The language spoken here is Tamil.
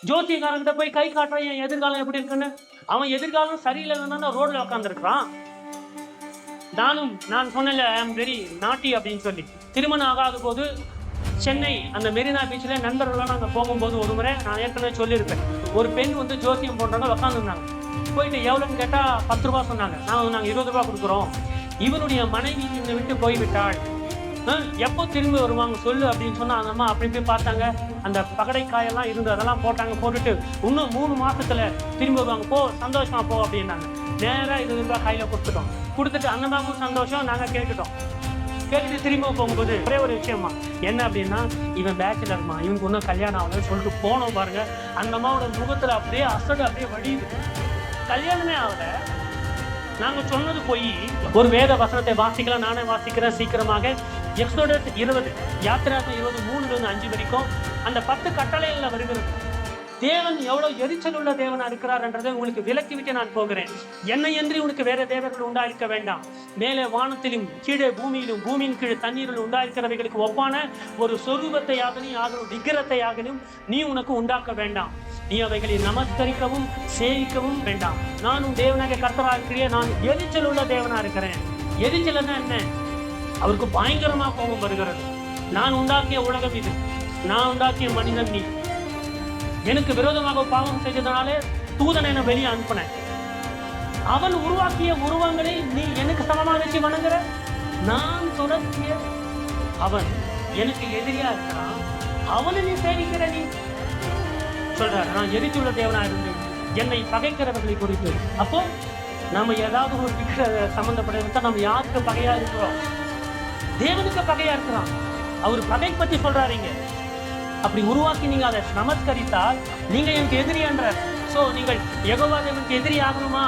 ஜோசியக்காரங்கிட்ட போய் கை காட்டுறான் என் எதிர்காலம் எப்படி இருக்குன்னு. அவன் எதிர்காலம் சரியில்லைன்னு ரோட்ல உட்காந்துருக்கான். நான் சொன்னேன்ல ஐ ஆம் வெரி நாட்டி அப்படின்னு சொல்லி. திருமணம் ஆகாத போது சென்னை அந்த மெரினா பீச்சில் நண்பர்களாக நாங்கள் போகும்போது ஒரு முறை நான் ஏற்கனவே சொல்லியிருப்பேன், ஒரு பெண் வந்து ஜோசியம் போன்றவங்க உட்காந்துருந்தாங்க. போயிட்டு எவ்வளோன்னு கேட்டால் 10 ரூபா சொன்னாங்க. நாங்கள் 20 ரூபா கொடுக்குறோம். இவனுடைய மனைவி என்னை விட்டு போய்விட்டாள், எப்போ திரும்பி வருவாங்க சொல்லு அப்படின்னு சொன்னா அந்த அம்மா அப்படி போய் பார்த்தாங்க. அந்த பகடைக்காயெல்லாம் இருந்து அதெல்லாம் போட்டுட்டு இன்னும் 3 மாசத்துல திரும்பி வருவாங்க, போ சந்தோஷமா போ அப்படின்னாங்க. நேராக 20 ரூபாய் கையில கொடுத்துட்டு அந்த மாமும் சந்தோஷம். நாங்கள் கேட்டுட்டு திரும்ப போகும்போது ஒரே ஒரு விஷயமா என்ன அப்படின்னா, இவன் பேச்சுலர்மா, இவங்க ஒன்றும் கல்யாணம் ஆகலன்னு சொல்லிட்டு போனோம் பாருங்க. அந்த அம்மாவோட முகத்துல அப்படியே அசடு அப்படியே வடியுது. கல்யாணமே ஆகல. நாங்க சொன்னது போய் ஒரு வேத வசனத்தை வாசிக்கலாம். நானே வாசிக்கிறேன் சீக்கிரமாக. எக்ஸோடஸ் 20 யாத்திராகம் 23-5 வரைக்கும் அந்த 10 கட்டளைகள்ல வருகிறது. தேவன் எவ்வளவு எரிச்சல் உள்ள தேவனா இருக்கிறார் என்றதை உங்களுக்கு விலக்கிவிட்டு நான் போகிறேன். என்னை என்று உனக்கு வேற தேவர்கள் உண்டாயிருக்க வேண்டாம். மேலே வானத்திலும் கீழே பூமியிலும் பூமியின் கீழே தண்ணீரில் உண்டாயிருக்கிறவைகளுக்கு ஒப்பான ஒரு சொரூபத்தை ஆகணும் விக்கிரத்தை ஆகணும் நீ உனக்கு உண்டாக்க வேண்டாம். நீ அவைகளை நமஸ்கரிக்கவும் சேவிக்கவும் வேண்டாம். நானும் தேவனாக கர்த்தராக இருக்கிறேன். நான் எரிச்சல் உள்ள தேவனா இருக்கிறேன். எரிச்சல்னா என்ன? அவருக்கு பயங்கரமா கோபம் வருகிறது. நான் உண்டாக்கிய உலகம் இது, நான் உண்டாக்கிய மனிதன் நீ. எனக்கு விரோதமாக பாவம் செய்ததனாலே தூதனை நான் வெளியே அனுப்பினேன். அவன் உருவாக்கிய உருவங்களை நீ எனக்கு சமமாக வச்சு வணங்குற. நான் தொடர்ச்சிய அவன் எனக்கு எதிரியா இருக்கிறான், அவனை நீ சேவிக்கிற நீ சொல்ற. நான் எரிச்சுள்ள தேவனா இருந்து என்னை பகைக்கிறவர்களை குறித்து. அப்போ நம்ம ஏதாவது ஒரு விக்கிர சம்பந்தப்பட்ட நம்ம யாருக்கு பகையா இருக்கிறோம்? தேவனுக்கு பகையா இருக்கிறான். அவர் பகை பத்தி சொல்றாருங்க. அப்படி உருவாக்கி நீங்க அதை நமஸ்கரித்தால் நீங்க எனக்கு எதிரி என்ற. சோ நீங்கள் யெகோவா தேவனுக்கு எதிரி ஆகணுமா?